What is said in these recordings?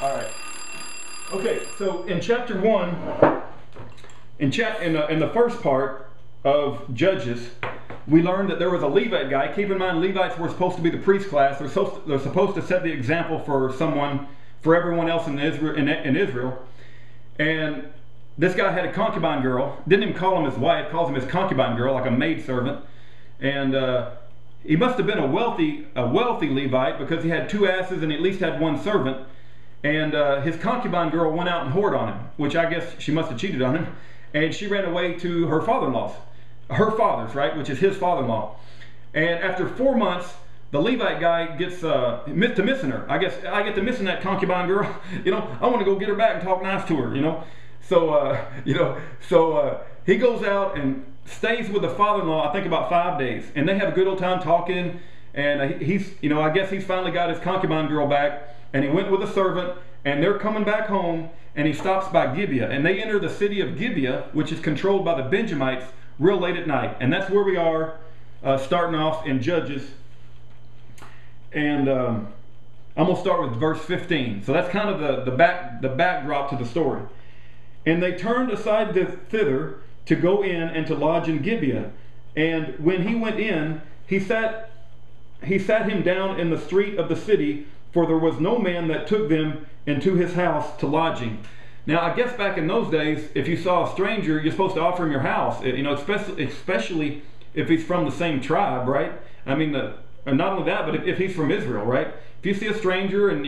All right. Okay, so in chapter 1, in the first part of Judges, we learned that there was a Levite guy. Keep in mind, Levites were supposed to be the priest class. They're supposed to set the example for everyone else in Israel. And this guy had a concubine girl. Didn't even call him his wife, calls him his concubine girl, like a maid servant. And he must have been a wealthy Levite, because he had 2 asses and he at least had 1 servant. And his concubine girl went out and whored on him, which I guess she must have cheated on him. And she ran away to her father-in-law's. Her father's, right, which is his father-in-law. And after 4 months, the Levite guy gets to missing her. I guess I get to missing that concubine girl. I want to go get her back and talk nice to her. So he goes out and stays with the father-in-law, I think about 5 days, and they have a good old time talking. And I guess he's finally got his concubine girl back, and he went with a servant, and they're coming back home, and he stops by Gibeah, and they enter the city of Gibeah, which is controlled by the Benjamites, real late at night. And that's where we are, starting off in Judges. And I'm going to start with verse 15. So that's kind of the backdrop to the story. And they turned aside thither to go in and to lodge in Gibeah. And when he went in, he sat him down in the street of the city, for there was no man that took them into his house to lodging. Now, I guess back in those days, if you saw a stranger, you're supposed to offer him your house, especially if he's from the same tribe, right? I mean, and not only that, but if he's from Israel, right? If you see a stranger and,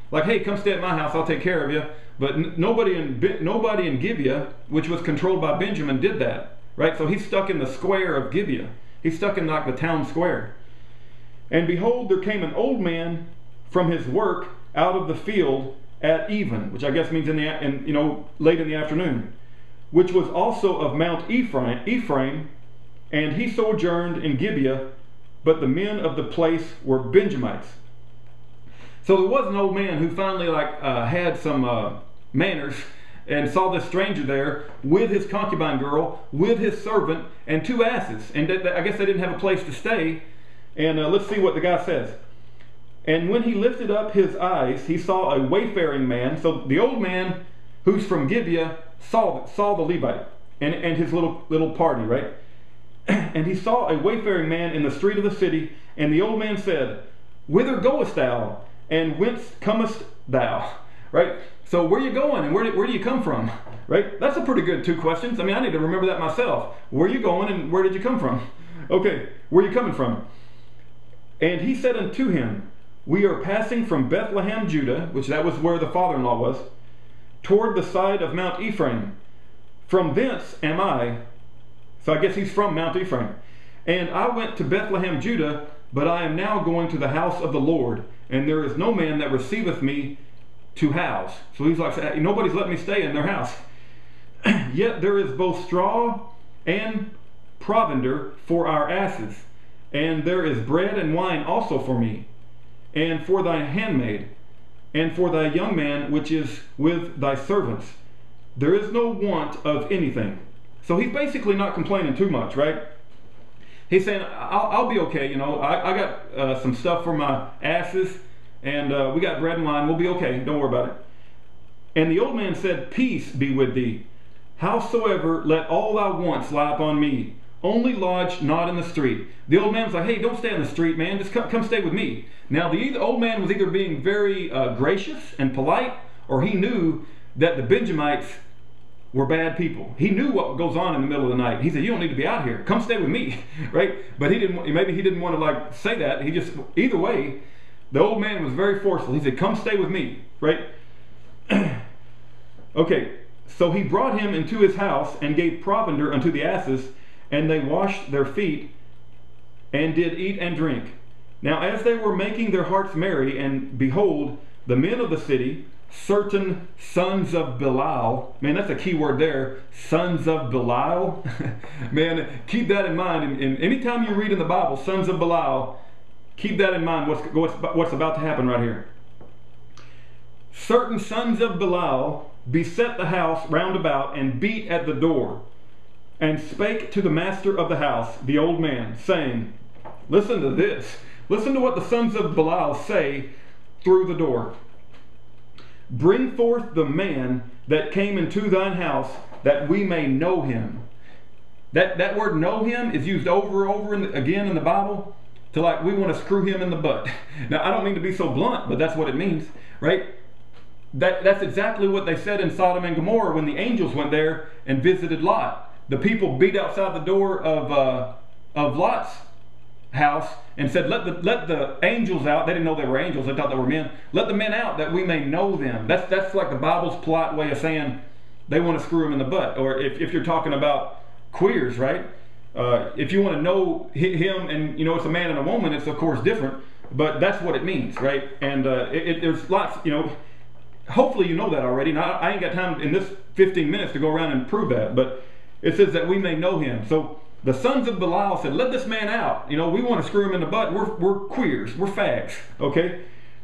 like, hey, come stay at my house, I'll take care of you. But nobody in Gibeah, which was controlled by Benjamin, did that, right? So he's stuck in the square of Gibeah. He's stuck in, like, the town square. And behold, there came an old man from his work out of the field at even, which I guess means late in the afternoon, which was also of Mount Ephraim, and he sojourned in Gibeah, but the men of the place were Benjamites. So there was an old man who finally had some manners and saw this stranger there with his concubine girl, with his servant, and 2 asses. And I guess they didn't have a place to stay. And let's see what the guy says. And when he lifted up his eyes, he saw a wayfaring man. So the old man who's from Gibeah saw the Levite and his little party, right? And he saw a wayfaring man in the street of the city. And the old man said, "Whither goest thou? And whence comest thou?" Right? So where are you going and where do you come from? Right? That's a pretty good 2 questions. I mean, I need to remember that myself. Where are you going and where did you come from? Okay, where are you coming from? And he said unto him, "We are passing from Bethlehem, Judah," which that was where the father-in-law was, "toward the side of Mount Ephraim. From thence am I." So I guess he's from Mount Ephraim. "And I went to Bethlehem, Judah, but I am now going to the house of the Lord, and there is no man that receiveth me to house." So he's like, nobody's let me stay in their house. "Yet there is both straw and provender for our asses, and there is bread and wine also for me, and for thy handmaid, and for thy young man which is with thy servants. There is no want of anything." So he's basically not complaining too much, right? He's saying, I'll be okay, I got some stuff for my asses, and we got bread and wine, we'll be okay, don't worry about it. And the old man said, "Peace be with thee. Howsoever, let all thy wants lie upon me. Only lodge not in the street." The old man was like, "Hey, don't stay in the street, man. Just come stay with me." Now, the old man was either being very gracious and polite, or he knew that the Benjamites were bad people. He knew what goes on in the middle of the night. He said, "You don't need to be out here. Come stay with me," right? But maybe he didn't want to say that. Either way, the old man was very forceful. He said, "Come stay with me," right? Okay, so he brought him into his house and gave provender unto the asses, and they washed their feet and did eat and drink. Now as they were making their hearts merry, and behold, the men of the city, certain sons of Belial, man, that's a key word there, sons of Belial. Man, keep that in mind. And anytime you read in the Bible, sons of Belial, keep that in mind, what's about to happen right here. "Certain sons of Belial beset the house round about, and beat at the door, and spake to the master of the house, the old man, saying," listen to this, listen to what the sons of Belial say through the door. bring forth the man that came into thine house, that we may know him. That word know him is used over and over again in the Bible to like we want to screw him in the butt. Now I don't mean to be so blunt, but that's what it means, right? That's exactly what they said in Sodom and Gomorrah when the angels went there and visited Lot. The people beat outside the door of Lot's house and said, let the angels out. They didn't know they were angels, they thought they were men. Let the men out that we may know them. That's like the Bible's polite way of saying they want to screw him in the butt. Or if you're talking about queers, right? If you want to know him, and you know it's a man and a woman, it's of course different, but that's what it means, right? And there's lots, you know, hopefully you know that already. Now I ain't got time in this 15 minutes to go around and prove that, but it says that we may know him. So the sons of Belial said, let this man out. You know, we want to screw him in the butt. We're queers, we're fags, okay?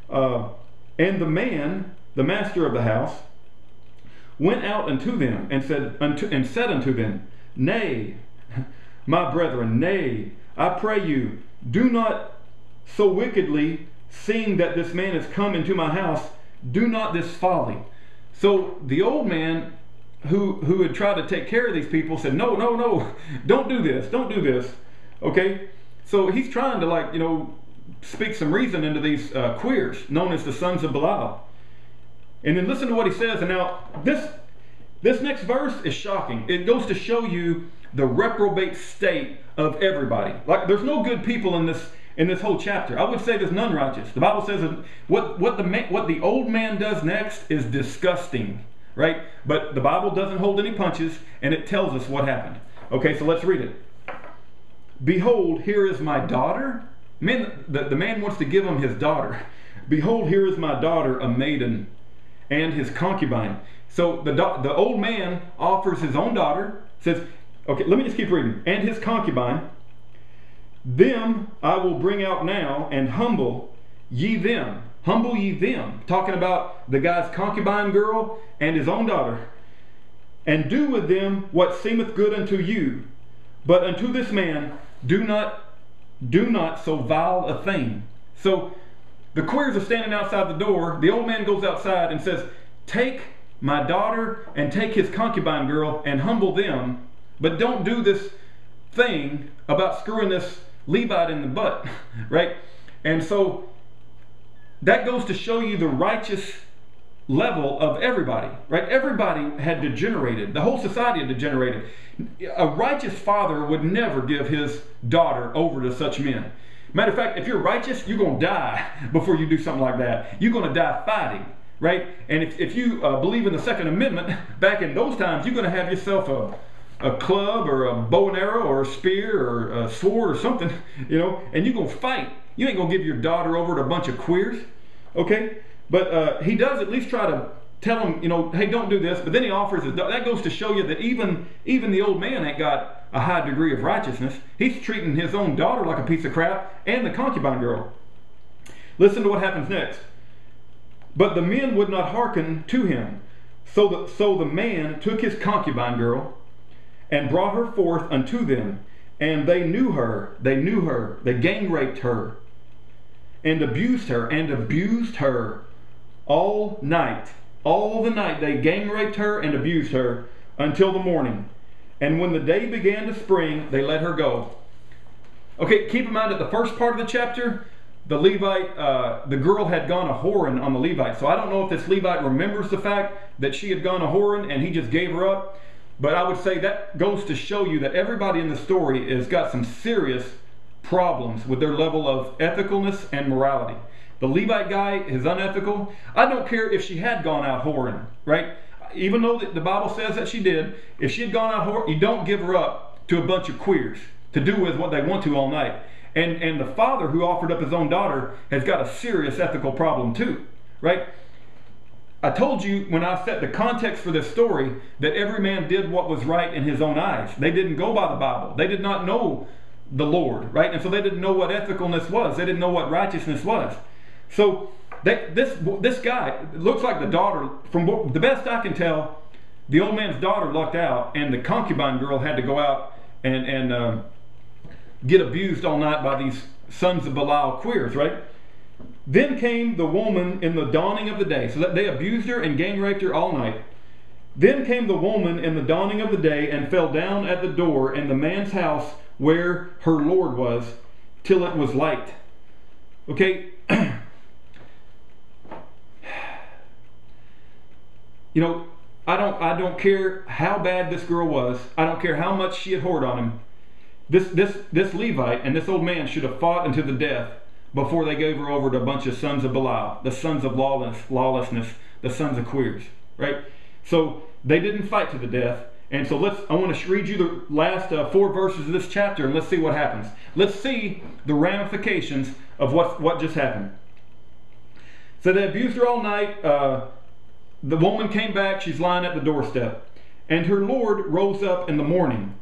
And the man, the master of the house, went out unto them and said unto them, nay, my brethren, nay, I pray you, do not so wickedly, seeing that this man is come into my house, do not this folly. So the old man who had tried to take care of these people said, no, don't do this, okay? So he's trying to, like, you know, speak some reason into these queers known as the sons of Belial. And then listen to what he says. And now this next verse is shocking. It goes to show you the reprobate state of everybody. Like, there's no good people in this whole chapter. I would say there's none righteous. The Bible says that what the old man does next is disgusting, right? But the Bible doesn't hold any punches, and it tells us what happened. Okay, so let's read it. Behold, here is my daughter. Man, the man wants to give him his daughter. Behold, here is my daughter, a maiden, and his concubine. So the old man offers his own daughter, says, okay, let me just keep reading. And his concubine, them I will bring out now, and humble ye them. Humble ye them. Talking about the guy's concubine girl and his own daughter. And do with them what seemeth good unto you. But unto this man do not so vile a thing. So the queers are standing outside the door. The old man goes outside and says, take my daughter and take his concubine girl and humble them, but don't do this thing about screwing this Levite in the butt, right? And so that goes to show you the righteous level of everybody, right? Everybody had degenerated. The whole society had degenerated. A righteous father would never give his daughter over to such men. Matter of fact, if you're righteous, you're going to die before you do something like that. You're going to die fighting, right? And if you believe in the Second Amendment, back in those times, you're going to have yourself a club or a bow and arrow or a spear or a sword or something, you know, and you're going to fight. You ain't going to give your daughter over to a bunch of queers, okay? But he does at least try to tell him, you know, hey, don't do this. But then he offers his daughter. That goes to show you that even the old man ain't got a high degree of righteousness. He's treating his own daughter like a piece of crap, and the concubine girl. Listen to what happens next. But the men would not hearken to him. So the man took his concubine girl and brought her forth unto them. And they knew her. They gang raped her and abused her all night. All the night they gang raped her and abused her until the morning. And when the day began to spring, they let her go. Okay, keep in mind that the first part of the chapter, the Levite, the girl had gone a whoring on the Levite. So I don't know if this Levite remembers the fact that she had gone a whoring and he just gave her up. But I would say that goes to show you that everybody in the story has got some serious problems with their level of ethicalness and morality. The Levite guy is unethical. I don't care if she had gone out whoring, right? Even though the Bible says that she did, if she had gone out whoring, you don't give her up to a bunch of queers to do with what they want to all night. And the father who offered up his own daughter has got a serious ethical problem too, right? I told you when I set the context for this story that every man did what was right in his own eyes. They didn't go by the Bible. They did not know the Lord, right? And so they didn't know what ethicalness was. They didn't know what righteousness was. So this guy, it looks like the daughter, from the best I can tell, the old man's daughter lucked out, and the concubine girl had to go out and get abused all night by these sons of Belial queers, right? Then came the woman in the dawning of the day. So that they abused her and gang raped her all night. Then came the woman in the dawning of the day and fell down at the door in the man's house where her Lord was, till it was light. Okay. You know, I don't care how bad this girl was. I don't care how much she had whored on him. This Levite and this old man should have fought unto the death before they gave her over to a bunch of sons of Belial, the sons of lawlessness, the sons of queers, right? So they didn't fight to the death. And so I want to read you the last 4 verses of this chapter, and let's see what happens. Let's see the ramifications of what just happened. So they abused her all night. The woman came back. She's lying at the doorstep. And her Lord rose up in the morning.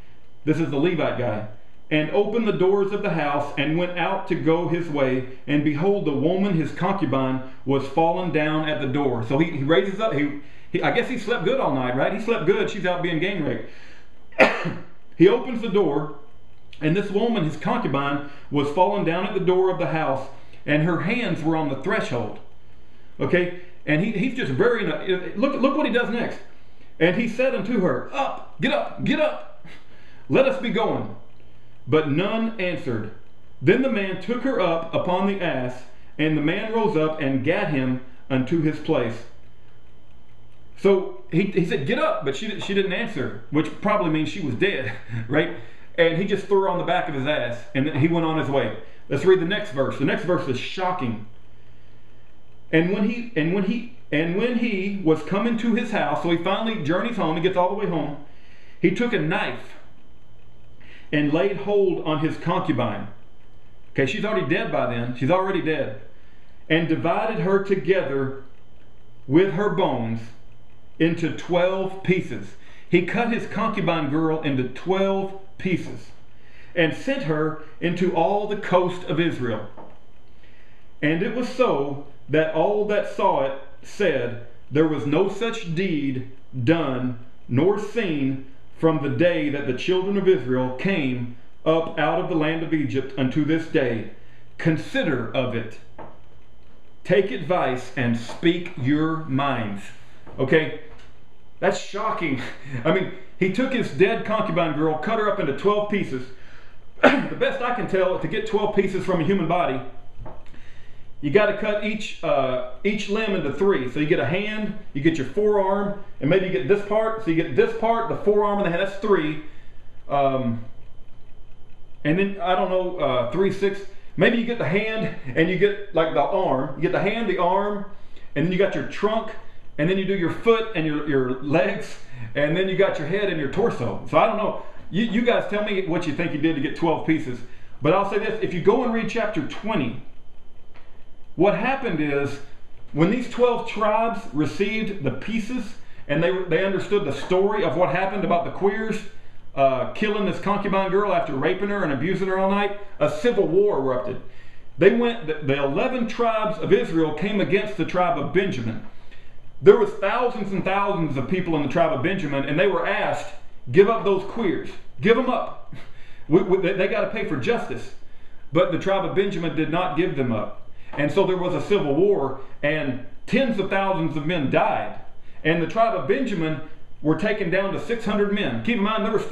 This is the Levite guy. And opened the doors of the house and went out to go his way. And behold, the woman, his concubine, was fallen down at the door. So he raises up. I guess he slept good all night, right? He slept good. She's out being gang raped. He opens the door, and this woman, his concubine, was fallen down at the door of the house, and her hands were on the threshold. Okay? And he's just burying her. Look what he does next. And he said unto her, Up, get up, get up. Let us be going. But none answered. Then the man took her up upon the ass, and the man rose up and gat him unto his place. So he said, get up, but she didn't answer, which probably means she was dead, right? And he just threw her on the back of his ass, and then he went on his way. Let's read the next verse. The next verse is shocking. And when he was coming to his house, so he finally journeys home, he gets all the way home, he took a knife and laid hold on his concubine. Okay, she's already dead by then. She's already dead. And divided her together with her bones into 12 pieces. He cut his concubine girl into 12 pieces and sent her into all the coast of Israel. And it was so that all that saw it said, there was no such deed done nor seen from the day that the children of Israel came up out of the land of Egypt unto this day. Consider of it. Take advice and speak your minds. Okay? That's shocking. I mean, he took his dead concubine girl, cut her up into 12 pieces. The best I can tell, to get 12 pieces from a human body, you got to cut each limb into 3. So you get a hand, you get your forearm, and maybe you get this part. So you get this part, the forearm, and the hand. That's 3. And then, I don't know, 3, 6. Maybe you get the hand, and you get like the arm. You get the hand, the arm, and then you got your trunk, and then you do your foot and your legs, and then you got your head and your torso. So I don't know. You guys tell me what you think he did to get 12 pieces. But I'll say this. If you go and read chapter 20, what happened is when these 12 tribes received the pieces and they understood the story of what happened about the queers killing this concubine girl after raping her and abusing her all night, a civil war erupted. The 11 tribes of Israel came against the tribe of Benjamin. There was thousands and thousands of people in the tribe of Benjamin, and they were asked, give up those queers. Give them up. They got to pay for justice. But the tribe of Benjamin did not give them up. And so there was a civil war, and tens of thousands of men died. And the tribe of Benjamin were taken down to 600 men. Keep in mind, there was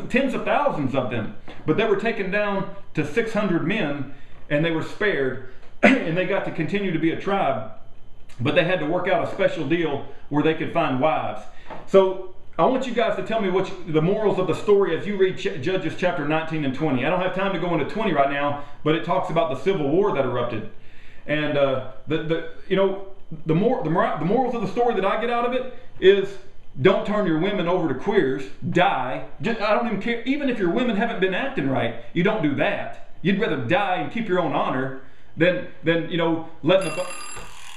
tens of thousands of them. But they were taken down to 600 men, and they were spared. And they got to continue to be a tribe. But they had to work out a special deal where they could find wives. So I want you guys to tell me what the morals of the story as you read Judges chapter 19 and 20. I don't have time to go into 20 right now, but it talks about the civil war that erupted. And the morals of the story that I get out of it is, don't turn your women over to queers. Die. I don't even care. Even if your women haven't been acting right, you don't do that. You'd rather die and keep your own honor than letting the...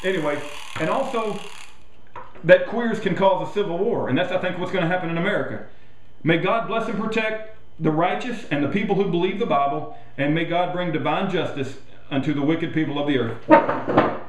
Anyway, and also that queers can cause a civil war, and that's, I think, what's going to happen in America. May God bless and protect the righteous and the people who believe the Bible, and may God bring divine justice unto the wicked people of the earth.